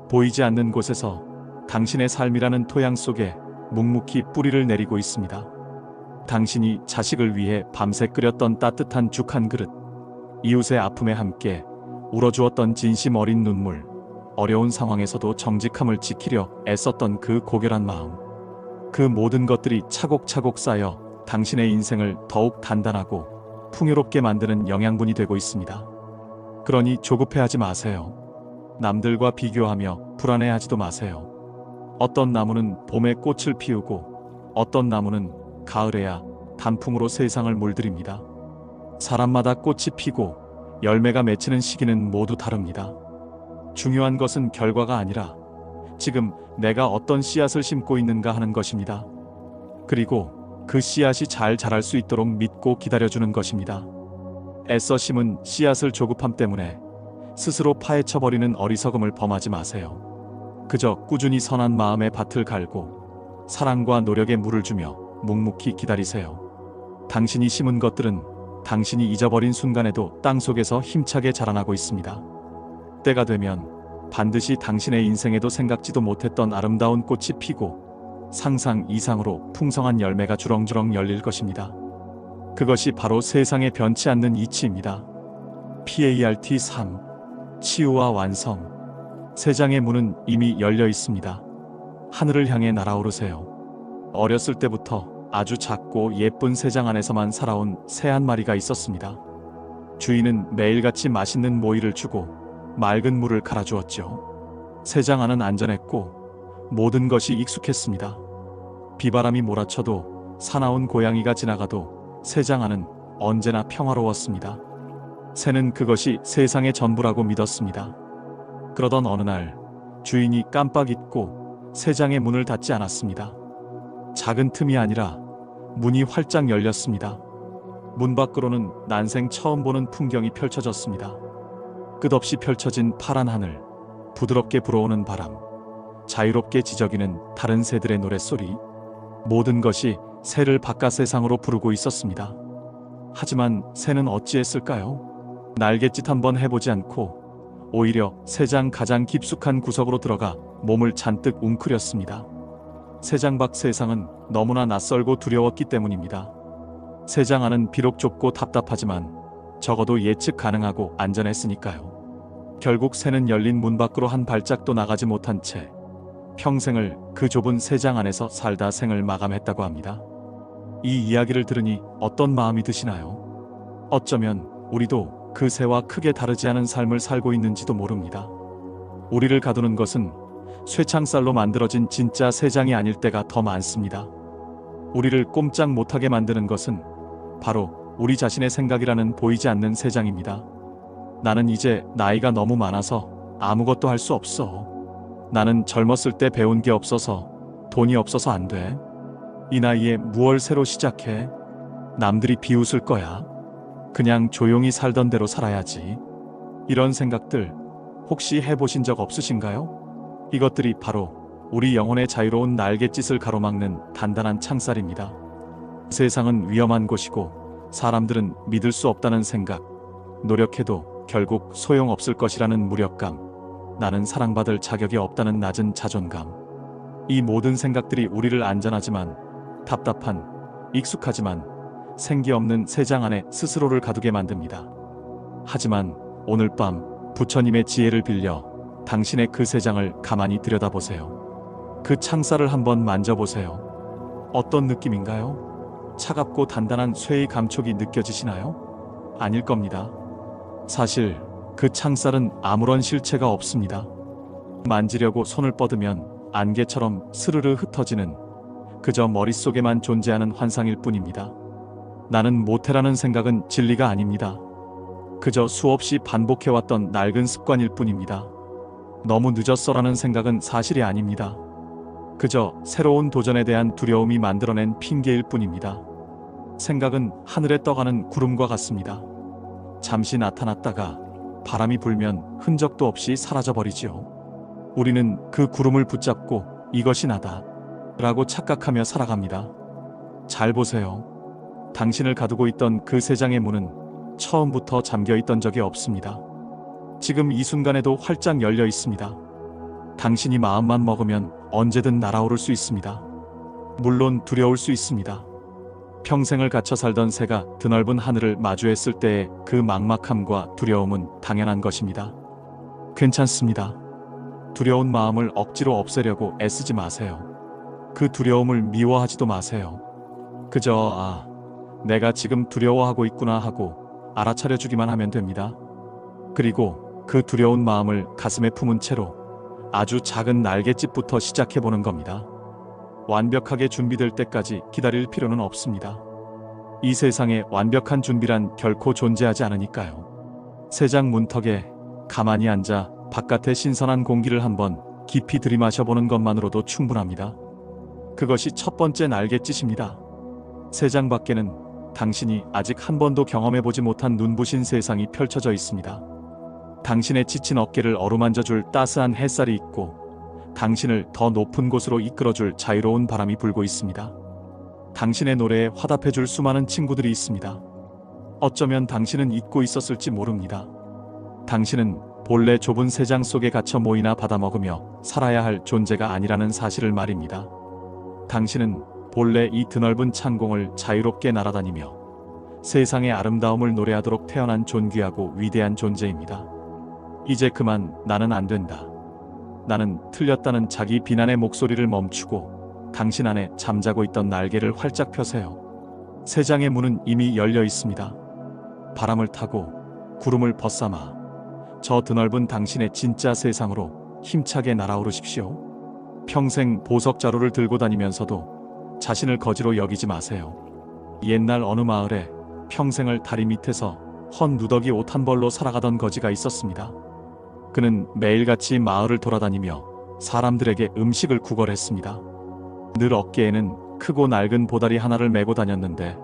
보이지 않는 곳에서 당신의 삶이라는 토양 속에 묵묵히 뿌리를 내리고 있습니다. 당신이 자식을 위해 밤새 끓였던 따뜻한 죽 한 그릇, 이웃의 아픔에 함께 울어주었던 진심 어린 눈물, 어려운 상황에서도 정직함을 지키려 애썼던 그 고결한 마음, 그 모든 것들이 차곡차곡 쌓여 당신의 인생을 더욱 단단하고 풍요롭게 만드는 영양분이 되고 있습니다. 그러니 조급해하지 마세요. 남들과 비교하며 불안해하지도 마세요. 어떤 나무는 봄에 꽃을 피우고 어떤 나무는 가을에야 단풍으로 세상을 물들입니다. 사람마다 꽃이 피고 열매가 맺히는 시기는 모두 다릅니다. 중요한 것은 결과가 아니라 지금 내가 어떤 씨앗을 심고 있는가 하는 것입니다. 그리고 그 씨앗이 잘 자랄 수 있도록 믿고 기다려주는 것입니다. 애써 심은 씨앗을 조급함 때문에 스스로 파헤쳐버리는 어리석음을 범하지 마세요. 그저 꾸준히 선한 마음에 밭을 갈고 사랑과 노력에 물을 주며 묵묵히 기다리세요. 당신이 심은 것들은 당신이 잊어버린 순간에도 땅속에서 힘차게 자라나고 있습니다. 때가 되면 반드시 당신의 인생에도 생각지도 못했던 아름다운 꽃이 피고 상상 이상으로 풍성한 열매가 주렁주렁 열릴 것입니다. 그것이 바로 세상에 변치 않는 이치입니다. PART 3. 치유와 완성. 세상의 문은 이미 열려 있습니다. 하늘을 향해 날아오르세요. 어렸을 때부터 아주 작고 예쁜 새장 안에서만 살아온 새 한 마리가 있었습니다. 주인은 매일같이 맛있는 모이를 주고 맑은 물을 갈아주었죠. 새장 안은 안전했고 모든 것이 익숙했습니다. 비바람이 몰아쳐도 사나운 고양이가 지나가도 새장 안은 언제나 평화로웠습니다. 새는 그것이 세상의 전부라고 믿었습니다. 그러던 어느 날 주인이 깜빡 잊고 새장의 문을 닫지 않았습니다. 작은 틈이 아니라 문이 활짝 열렸습니다. 문 밖으로는 난생 처음 보는 풍경이 펼쳐졌습니다. 끝없이 펼쳐진 파란 하늘, 부드럽게 불어오는 바람, 자유롭게 지저귀는 다른 새들의 노랫소리, 모든 것이 새를 바깥 세상으로 부르고 있었습니다. 하지만 새는 어찌했을까요? 날갯짓 한번 해보지 않고 오히려 새장 가장 깊숙한 구석으로 들어가 몸을 잔뜩 웅크렸습니다. 새장 밖 세상은 너무나 낯설고 두려웠기 때문입니다. 새장 안은 비록 좁고 답답하지만 적어도 예측 가능하고 안전했으니까요. 결국 새는 열린 문 밖으로 한 발짝도 나가지 못한 채 평생을 그 좁은 새장 안에서 살다 생을 마감했다고 합니다. 이 이야기를 들으니 어떤 마음이 드시나요? 어쩌면 우리도 그 새와 크게 다르지 않은 삶을 살고 있는지도 모릅니다. 우리를 가두는 것은 쇠창살로 만들어진 진짜 새장이 아닐 때가 더 많습니다. 우리를 꼼짝 못하게 만드는 것은 바로 우리 자신의 생각이라는 보이지 않는 새장입니다. 나는 이제 나이가 너무 많아서 아무것도 할 수 없어. 나는 젊었을 때 배운 게 없어서, 돈이 없어서 안 돼. 이 나이에 무얼 새로 시작해? 남들이 비웃을 거야. 그냥 조용히 살던 대로 살아야지. 이런 생각들 혹시 해보신 적 없으신가요? 이것들이 바로 우리 영혼의 자유로운 날갯짓을 가로막는 단단한 창살입니다. 세상은 위험한 곳이고 사람들은 믿을 수 없다는 생각, 노력해도 결국 소용없을 것이라는 무력감, 나는 사랑받을 자격이 없다는 낮은 자존감, 이 모든 생각들이 우리를 안전하지만 답답한, 익숙하지만 생기 없는 새장 안에 스스로를 가두게 만듭니다. 하지만 오늘 밤 부처님의 지혜를 빌려 당신의 그 새장을 가만히 들여다보세요. 그 창살을 한번 만져보세요. 어떤 느낌인가요? 차갑고 단단한 쇠의 감촉이 느껴지시나요? 아닐 겁니다. 사실 그 창살은 아무런 실체가 없습니다. 만지려고 손을 뻗으면 안개처럼 스르르 흩어지는 그저 머릿속에만 존재하는 환상일 뿐입니다. 나는 못해라는 생각은 진리가 아닙니다. 그저 수없이 반복해왔던 낡은 습관일 뿐입니다. 너무 늦었어라는 생각은 사실이 아닙니다. 그저 새로운 도전에 대한 두려움이 만들어낸 핑계일 뿐입니다. 생각은 하늘에 떠가는 구름과 같습니다. 잠시 나타났다가 바람이 불면 흔적도 없이 사라져버리지요. 우리는 그 구름을 붙잡고 이것이 나다 라고 착각하며 살아갑니다. 잘 보세요. 당신을 가두고 있던 그 세 장의 문은 처음부터 잠겨 있던 적이 없습니다. 지금 이 순간에도 활짝 열려 있습니다. 당신이 마음만 먹으면 언제든 날아오를 수 있습니다. 물론 두려울 수 있습니다. 평생을 갇혀 살던 새가 드넓은 하늘을 마주했을 때의 그 막막함과 두려움은 당연한 것입니다. 괜찮습니다. 두려운 마음을 억지로 없애려고 애쓰지 마세요. 그 두려움을 미워하지도 마세요. 그저 내가 지금 두려워하고 있구나 하고 알아차려 주기만 하면 됩니다. 그리고 그 두려운 마음을 가슴에 품은 채로 아주 작은 날갯짓부터 시작해보는 겁니다. 완벽하게 준비될 때까지 기다릴 필요는 없습니다. 이 세상에 완벽한 준비란 결코 존재하지 않으니까요. 세 장 문턱에 가만히 앉아 바깥의 신선한 공기를 한번 깊이 들이마셔보는 것만으로도 충분합니다. 그것이 첫 번째 날갯짓입니다. 세 장 밖에는 당신이 아직 한 번도 경험해보지 못한 눈부신 세상이 펼쳐져 있습니다. 당신의 지친 어깨를 어루만져줄 따스한 햇살이 있고 당신을 더 높은 곳으로 이끌어줄 자유로운 바람이 불고 있습니다. 당신의 노래에 화답해줄 수많은 친구들이 있습니다. 어쩌면 당신은 잊고 있었을지 모릅니다. 당신은 본래 좁은 세 장 속에 갇혀 모이나 받아먹으며 살아야 할 존재가 아니라는 사실을 말입니다. 당신은 본래 이 드넓은 창공을 자유롭게 날아다니며 세상의 아름다움을 노래하도록 태어난 존귀하고 위대한 존재입니다. 이제 그만 나는 안 된다. 나는 틀렸다는 자기 비난의 목소리를 멈추고 당신 안에 잠자고 있던 날개를 활짝 펴세요. 세 장의 문은 이미 열려 있습니다. 바람을 타고 구름을 벗삼아 저 드넓은 당신의 진짜 세상으로 힘차게 날아오르십시오. 평생 보석 자루를 들고 다니면서도 자신을 거지로 여기지 마세요. 옛날 어느 마을에 평생을 다리 밑에서 헌 누더기 옷 한 벌로 살아가던 거지가 있었습니다. 그는 매일같이 마을을 돌아다니며 사람들에게 음식을 구걸했습니다. 늘 어깨에는 크고 낡은 보다리 하나를 메고 다녔는데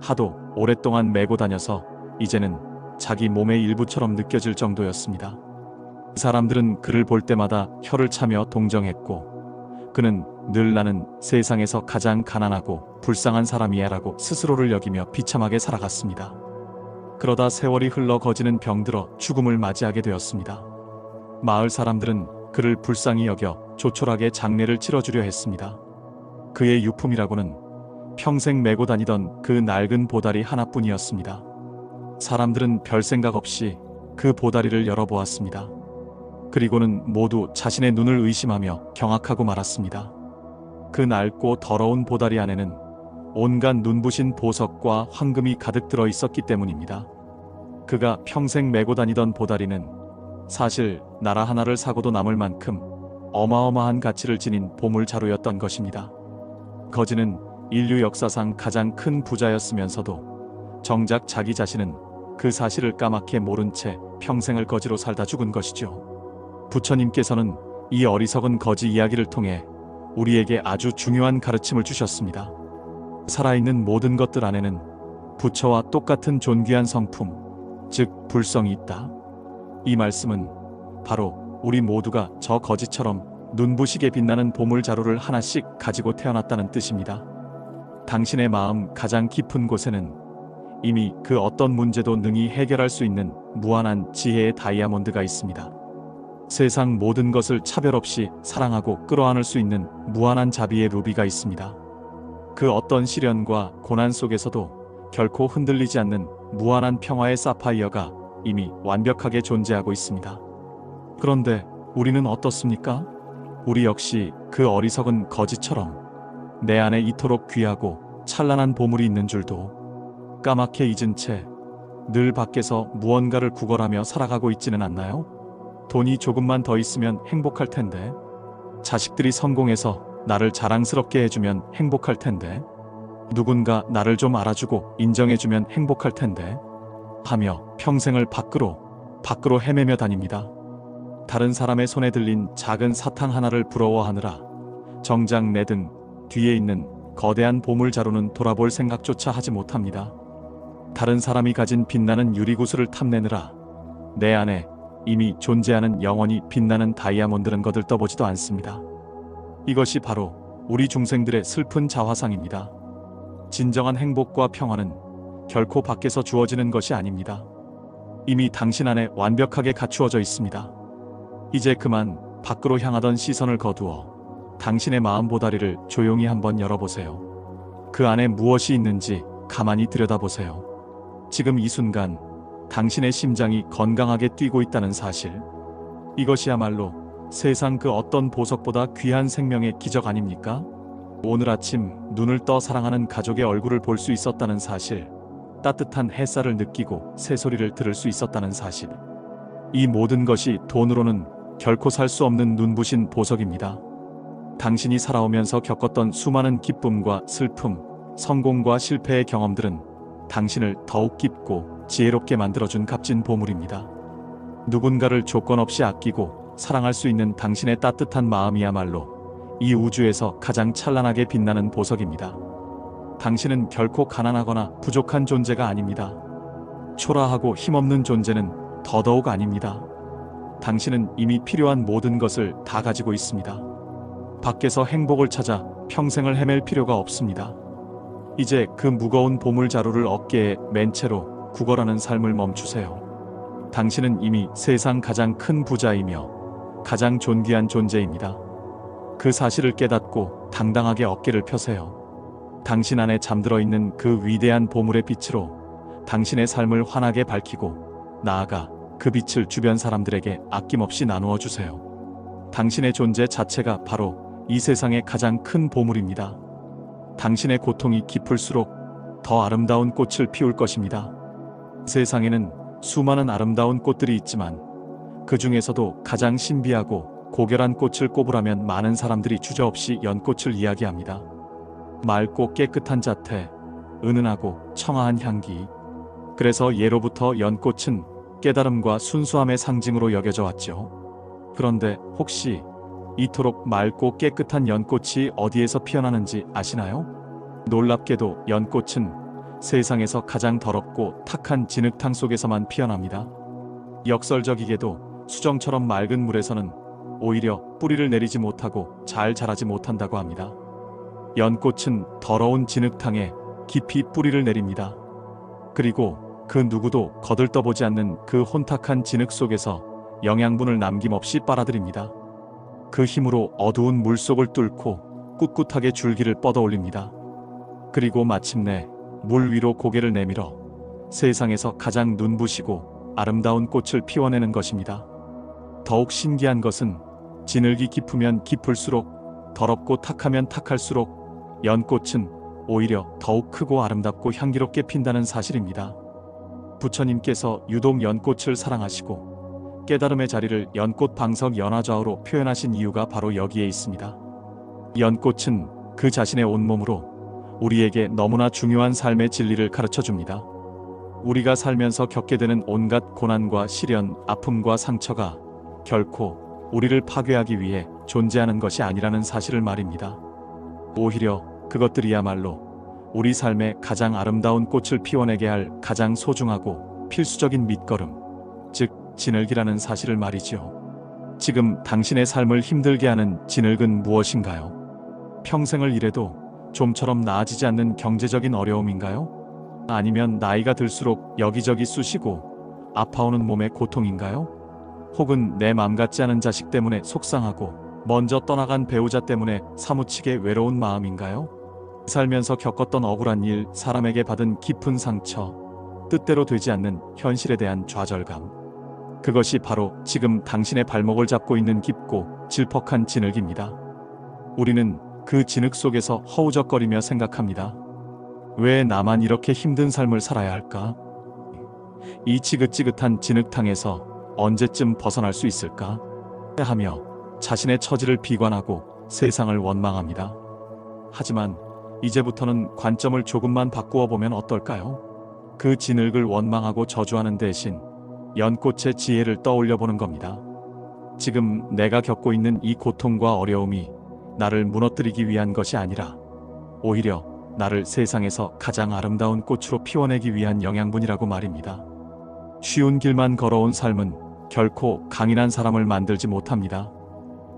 하도 오랫동안 메고 다녀서 이제는 자기 몸의 일부처럼 느껴질 정도였습니다. 사람들은 그를 볼 때마다 혀를 차며 동정했고 그는 늘 나는 세상에서 가장 가난하고 불쌍한 사람이야 라고 스스로를 여기며 비참하게 살아갔습니다. 그러다 세월이 흘러 거지는 병들어 죽음을 맞이하게 되었습니다. 마을 사람들은 그를 불쌍히 여겨 조촐하게 장례를 치러주려 했습니다. 그의 유품이라고는 평생 메고 다니던 그 낡은 보다리 하나뿐이었습니다. 사람들은 별 생각 없이 그 보다리를 열어보았습니다. 그리고는 모두 자신의 눈을 의심하며 경악하고 말았습니다. 그 낡고 더러운 보다리 안에는 온갖 눈부신 보석과 황금이 가득 들어 있었기 때문입니다. 그가 평생 메고 다니던 보다리는 사실 나라 하나를 사고도 남을 만큼 어마어마한 가치를 지닌 보물자루였던 것입니다. 거지는 인류 역사상 가장 큰 부자였으면서도 정작 자기 자신은 그 사실을 까맣게 모른 채 평생을 거지로 살다 죽은 것이죠. 부처님께서는 이 어리석은 거지 이야기를 통해 우리에게 아주 중요한 가르침을 주셨습니다. 살아있는 모든 것들 안에는 부처와 똑같은 존귀한 성품, 즉 불성이 있다. 이 말씀은 바로 우리 모두가 저 거지처럼 눈부시게 빛나는 보물자루를 하나씩 가지고 태어났다는 뜻입니다. 당신의 마음 가장 깊은 곳에는 이미 그 어떤 문제도 능히 해결할 수 있는 무한한 지혜의 다이아몬드가 있습니다. 세상 모든 것을 차별 없이 사랑하고 끌어안을 수 있는 무한한 자비의 루비가 있습니다. 그 어떤 시련과 고난 속에서도 결코 흔들리지 않는 무한한 평화의 사파이어가 이미 완벽하게 존재하고 있습니다. 그런데 우리는 어떻습니까? 우리 역시 그 어리석은 거지처럼 내 안에 이토록 귀하고 찬란한 보물이 있는 줄도 까맣게 잊은 채 늘 밖에서 무언가를 구걸하며 살아가고 있지는 않나요? 돈이 조금만 더 있으면 행복할 텐데, 자식들이 성공해서 나를 자랑스럽게 해주면 행복할 텐데, 누군가 나를 좀 알아주고 인정해주면 행복할 텐데 하며 평생을 밖으로 헤매며 다닙니다. 다른 사람의 손에 들린 작은 사탕 하나를 부러워하느라 정작 내 등 뒤에 있는 거대한 보물자루는 돌아볼 생각조차 하지 못합니다. 다른 사람이 가진 빛나는 유리구슬을 탐내느라 내 안에 이미 존재하는 영원히 빛나는 다이아몬드는 거들떠보지도 않습니다. 이것이 바로 우리 중생들의 슬픈 자화상입니다. 진정한 행복과 평화는 결코 밖에서 주어지는 것이 아닙니다. 이미 당신 안에 완벽하게 갖추어져 있습니다. 이제 그만 밖으로 향하던 시선을 거두어 당신의 마음 보다리를 조용히 한번 열어보세요. 그 안에 무엇이 있는지 가만히 들여다보세요. 지금 이 순간 당신의 심장이 건강하게 뛰고 있다는 사실, 이것이야말로 세상 그 어떤 보석보다 귀한 생명의 기적 아닙니까? 오늘 아침 눈을 떠 사랑하는 가족의 얼굴을 볼 수 있었다는 사실, 따뜻한 햇살을 느끼고 새소리를 들을 수 있었다는 사실, 이 모든 것이 돈으로는 결코 살 수 없는 눈부신 보석입니다. 당신이 살아오면서 겪었던 수많은 기쁨과 슬픔, 성공과 실패의 경험들은 당신을 더욱 깊고 지혜롭게 만들어준 값진 보물입니다. 누군가를 조건 없이 아끼고 사랑할 수 있는 당신의 따뜻한 마음이야말로 이 우주에서 가장 찬란하게 빛나는 보석입니다. 당신은 결코 가난하거나 부족한 존재가 아닙니다. 초라하고 힘없는 존재는 더더욱 아닙니다. 당신은 이미 필요한 모든 것을 다 가지고 있습니다. 밖에서 행복을 찾아 평생을 헤맬 필요가 없습니다. 이제 그 무거운 보물자루를 어깨에 맨 채로 구걸하는 삶을 멈추세요. 당신은 이미 세상 가장 큰 부자이며 가장 존귀한 존재입니다. 그 사실을 깨닫고 당당하게 어깨를 펴세요. 당신 안에 잠들어 있는 그 위대한 보물의 빛으로 당신의 삶을 환하게 밝히고 나아가 그 빛을 주변 사람들에게 아낌없이 나누어 주세요. 당신의 존재 자체가 바로 이 세상의 가장 큰 보물입니다. 당신의 고통이 깊을수록 더 아름다운 꽃을 피울 것입니다. 세상에는 수많은 아름다운 꽃들이 있지만 그 중에서도 가장 신비하고 고결한 꽃을 꼽으라면 많은 사람들이 주저없이 연꽃을 이야기합니다. 맑고 깨끗한 자태, 은은하고 청아한 향기. 그래서 예로부터 연꽃은 깨달음과 순수함의 상징으로 여겨져 왔죠. 그런데 혹시 이토록 맑고 깨끗한 연꽃이 어디에서 피어나는지 아시나요? 놀랍게도 연꽃은 세상에서 가장 더럽고 탁한 진흙탕 속에서만 피어납니다. 역설적이게도 수정처럼 맑은 물에서는 오히려 뿌리를 내리지 못하고 잘 자라지 못한다고 합니다. 연꽃은 더러운 진흙탕에 깊이 뿌리를 내립니다. 그리고 그 누구도 거들떠보지 않는 그 혼탁한 진흙 속에서 영양분을 남김없이 빨아들입니다. 그 힘으로 어두운 물속을 뚫고 꿋꿋하게 줄기를 뻗어 올립니다. 그리고 마침내 물 위로 고개를 내밀어 세상에서 가장 눈부시고 아름다운 꽃을 피워내는 것입니다. 더욱 신기한 것은 진흙이 깊으면 깊을수록, 더럽고 탁하면 탁할수록 연꽃은 오히려 더욱 크고 아름답고 향기롭게 핀다는 사실입니다. 부처님께서 유독 연꽃을 사랑하시고 깨달음의 자리를 연꽃 방석 연화좌우로 표현하신 이유가 바로 여기에 있습니다. 연꽃은 그 자신의 온몸으로 우리에게 너무나 중요한 삶의 진리를 가르쳐 줍니다. 우리가 살면서 겪게 되는 온갖 고난과 시련, 아픔과 상처가 결코 우리를 파괴하기 위해 존재하는 것이 아니라는 사실을 말입니다. 오히려 그것들이야말로 우리 삶의 가장 아름다운 꽃을 피워내게 할 가장 소중하고 필수적인 밑거름, 즉 진흙이라는 사실을 말이지요. 지금 당신의 삶을 힘들게 하는 진흙은 무엇인가요? 평생을 일해도 좀처럼 나아지지 않는 경제적인 어려움인가요? 아니면 나이가 들수록 여기저기 쑤시고 아파오는 몸의 고통인가요? 혹은 내 맘 같지 않은 자식 때문에 속상하고 먼저 떠나간 배우자 때문에 사무치게 외로운 마음인가요? 살면서 겪었던 억울한 일, 사람에게 받은 깊은 상처, 뜻대로 되지 않는 현실에 대한 좌절감. 그것이 바로 지금 당신의 발목을 잡고 있는 깊고 질퍽한 진흙입니다. 우리는 그 진흙 속에서 허우적거리며 생각합니다. 왜 나만 이렇게 힘든 삶을 살아야 할까? 이 지긋지긋한 진흙탕에서 언제쯤 벗어날 수 있을까? 하며 자신의 처지를 비관하고 세상을 원망합니다. 하지만 이제부터는 관점을 조금만 바꾸어 보면 어떨까요? 그 진흙을 원망하고 저주하는 대신 연꽃의 지혜를 떠올려 보는 겁니다. 지금 내가 겪고 있는 이 고통과 어려움이 나를 무너뜨리기 위한 것이 아니라 오히려 나를 세상에서 가장 아름다운 꽃으로 피워내기 위한 영양분이라고 말입니다. 쉬운 길만 걸어온 삶은 결코 강인한 사람을 만들지 못합니다.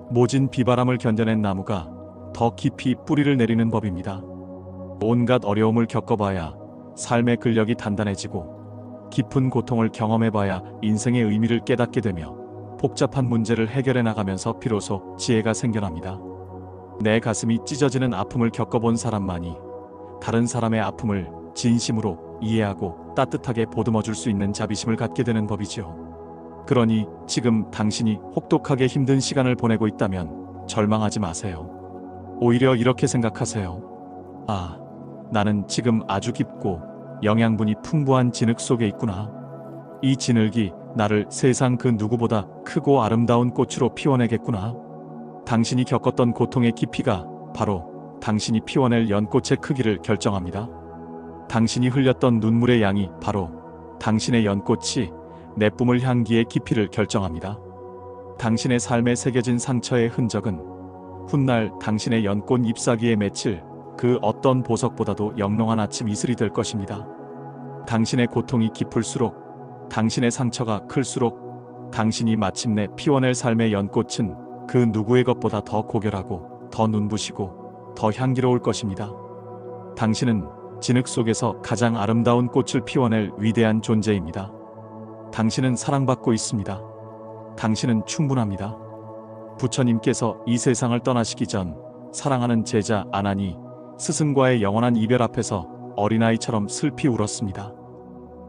모진 비바람을 견뎌낸 나무가 더 깊이 뿌리를 내리는 법입니다. 온갖 어려움을 겪어봐야 삶의 근력이 단단해지고 깊은 고통을 경험해봐야 인생의 의미를 깨닫게 되며 복잡한 문제를 해결해 나가면서 비로소 지혜가 생겨납니다. 내 가슴이 찢어지는 아픔을 겪어본 사람만이 다른 사람의 아픔을 진심으로 이해하고 따뜻하게 보듬어줄 수 있는 자비심을 갖게 되는 법이지요. 그러니 지금 당신이 혹독하게 힘든 시간을 보내고 있다면 절망하지 마세요. 오히려 이렇게 생각하세요. 아, 나는 지금 아주 깊고 영양분이 풍부한 진흙 속에 있구나. 이 진흙이 나를 세상 그 누구보다 크고 아름다운 꽃으로 피워내겠구나. 당신이 겪었던 고통의 깊이가 바로 당신이 피워낼 연꽃의 크기를 결정합니다. 당신이 흘렸던 눈물의 양이 바로 당신의 연꽃이 내뿜을 향기의 깊이를 결정합니다. 당신의 삶에 새겨진 상처의 흔적은 훗날 당신의 연꽃 잎사귀에 맺힐 그 어떤 보석보다도 영롱한 아침 이슬이 될 것입니다. 당신의 고통이 깊을수록, 당신의 상처가 클수록 당신이 마침내 피워낼 삶의 연꽃은 그 누구의 것보다 더 고결하고 더 눈부시고 더 향기로울 것입니다. 당신은 진흙 속에서 가장 아름다운 꽃을 피워낼 위대한 존재입니다. 당신은 사랑받고 있습니다. 당신은 충분합니다. 부처님께서 이 세상을 떠나시기 전 사랑하는 제자 아난이 스승과의 영원한 이별 앞에서 어린아이처럼 슬피 울었습니다.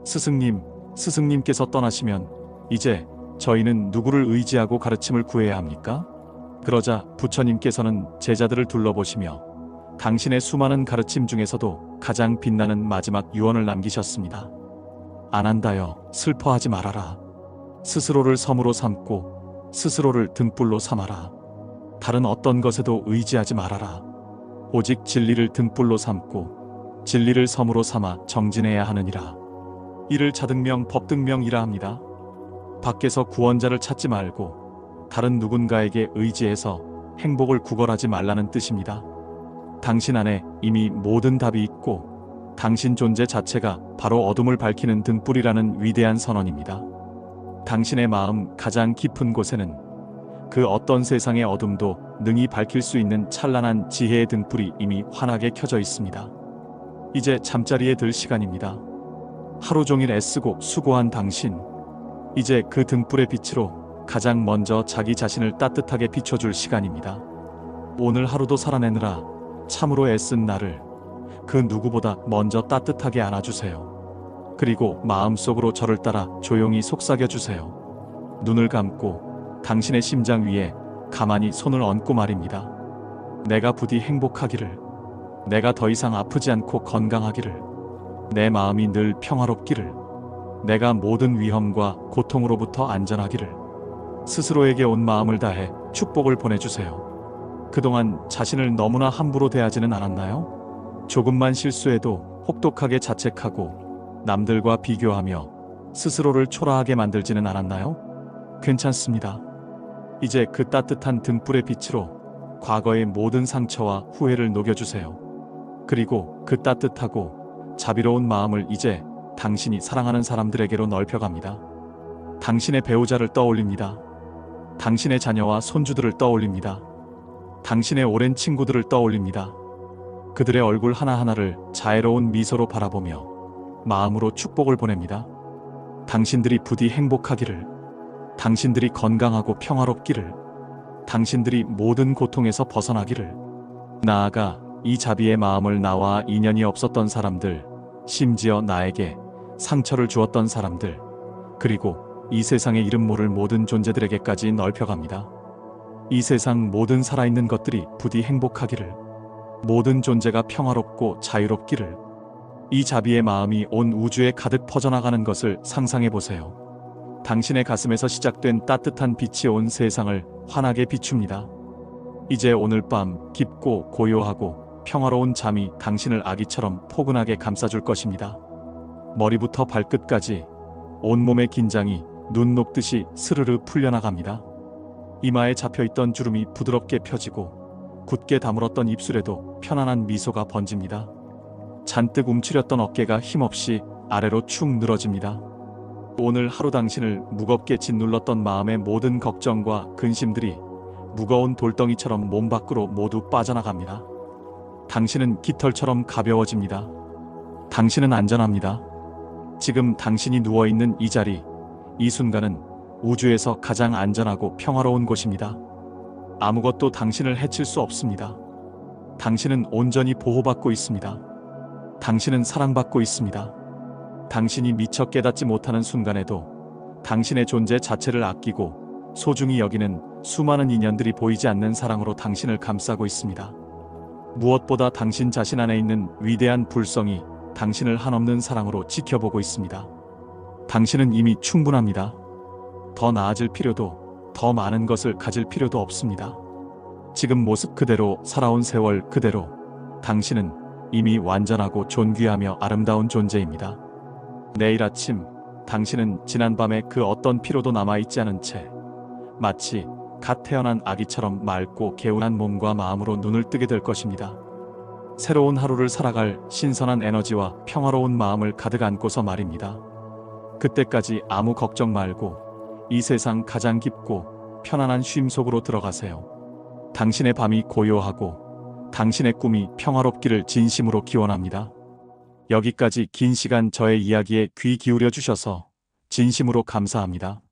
스승님, 스승님께서 떠나시면 이제 저희는 누구를 의지하고 가르침을 구해야 합니까? 그러자 부처님께서는 제자들을 둘러보시며 당신의 수많은 가르침 중에서도 가장 빛나는 마지막 유언을 남기셨습니다. 아난다여, 슬퍼하지 말아라. 스스로를 섬으로 삼고 스스로를 등불로 삼아라. 다른 어떤 것에도 의지하지 말아라. 오직 진리를 등불로 삼고 진리를 섬으로 삼아 정진해야 하느니라. 이를 자등명 법등명이라 합니다. 밖에서 구원자를 찾지 말고 다른 누군가에게 의지해서 행복을 구걸하지 말라는 뜻입니다. 당신 안에 이미 모든 답이 있고 당신 존재 자체가 바로 어둠을 밝히는 등불이라는 위대한 선언입니다. 당신의 마음 가장 깊은 곳에는 그 어떤 세상의 어둠도 능히 밝힐 수 있는 찬란한 지혜의 등불이 이미 환하게 켜져 있습니다. 이제 잠자리에 들 시간입니다. 하루 종일 애쓰고 수고한 당신, 이제 그 등불의 빛으로 가장 먼저 자기 자신을 따뜻하게 비춰줄 시간입니다. 오늘 하루도 살아내느라 참으로 애쓴 나를 그 누구보다 먼저 따뜻하게 안아주세요. 그리고 마음속으로 저를 따라 조용히 속삭여주세요. 눈을 감고 당신의 심장 위에 가만히 손을 얹고 말입니다. 내가 부디 행복하기를, 내가 더 이상 아프지 않고 건강하기를, 내 마음이 늘 평화롭기를, 내가 모든 위험과 고통으로부터 안전하기를, 스스로에게 온 마음을 다해 축복을 보내주세요. 그동안 자신을 너무나 함부로 대하지는 않았나요? 조금만 실수해도 혹독하게 자책하고 남들과 비교하며 스스로를 초라하게 만들지는 않았나요? 괜찮습니다. 이제 그 따뜻한 등불의 빛으로 과거의 모든 상처와 후회를 녹여주세요. 그리고 그 따뜻하고 자비로운 마음을 이제 당신이 사랑하는 사람들에게로 넓혀갑니다. 당신의 배우자를 떠올립니다. 당신의 자녀와 손주들을 떠올립니다. 당신의 오랜 친구들을 떠올립니다. 그들의 얼굴 하나하나를 자애로운 미소로 바라보며 마음으로 축복을 보냅니다. 당신들이 부디 행복하기를, 당신들이 건강하고 평화롭기를, 당신들이 모든 고통에서 벗어나기를, 나아가 이 자비의 마음을 나와 인연이 없었던 사람들, 심지어 나에게 상처를 주었던 사람들, 그리고 이 세상에 이름 모를 모든 존재들에게까지 넓혀갑니다. 이 세상 모든 살아있는 것들이 부디 행복하기를, 모든 존재가 평화롭고 자유롭기를, 이 자비의 마음이 온 우주에 가득 퍼져나가는 것을 상상해 보세요. 당신의 가슴에서 시작된 따뜻한 빛이 온 세상을 환하게 비춥니다. 이제 오늘 밤 깊고 고요하고 평화로운 잠이 당신을 아기처럼 포근하게 감싸줄 것입니다. 머리부터 발끝까지 온몸의 긴장이 눈 녹듯이 스르르 풀려나갑니다. 이마에 잡혀있던 주름이 부드럽게 펴지고 굳게 다물었던 입술에도 편안한 미소가 번집니다. 잔뜩 움츠렸던 어깨가 힘없이 아래로 축 늘어집니다. 오늘 하루 당신을 무겁게 짓눌렀던 마음의 모든 걱정과 근심들이 무거운 돌덩이처럼 몸 밖으로 모두 빠져나갑니다. 당신은 깃털처럼 가벼워집니다. 당신은 안전합니다. 지금 당신이 누워있는 이 자리, 이 순간은 우주에서 가장 안전하고 평화로운 곳입니다. 아무것도 당신을 해칠 수 없습니다. 당신은 온전히 보호받고 있습니다. 당신은 사랑받고 있습니다. 당신이 미처 깨닫지 못하는 순간에도 당신의 존재 자체를 아끼고 소중히 여기는 수많은 인연들이 보이지 않는 사랑으로 당신을 감싸고 있습니다. 무엇보다 당신 자신 안에 있는 위대한 불성이 당신을 한없는 사랑으로 지켜보고 있습니다. 당신은 이미 충분합니다. 더 나아질 필요도, 더 많은 것을 가질 필요도 없습니다. 지금 모습 그대로, 살아온 세월 그대로 당신은 이미 완전하고 존귀하며 아름다운 존재입니다. 내일 아침 당신은 지난밤의 그 어떤 피로도 남아있지 않은 채 마치 갓 태어난 아기처럼 맑고 개운한 몸과 마음으로 눈을 뜨게 될 것입니다. 새로운 하루를 살아갈 신선한 에너지와 평화로운 마음을 가득 안고서 말입니다. 그때까지 아무 걱정 말고 이 세상 가장 깊고 편안한 쉼 속으로 들어가세요. 당신의 밤이 고요하고 당신의 꿈이 평화롭기를 진심으로 기원합니다. 여기까지 긴 시간 저의 이야기에 귀 기울여 주셔서 진심으로 감사합니다.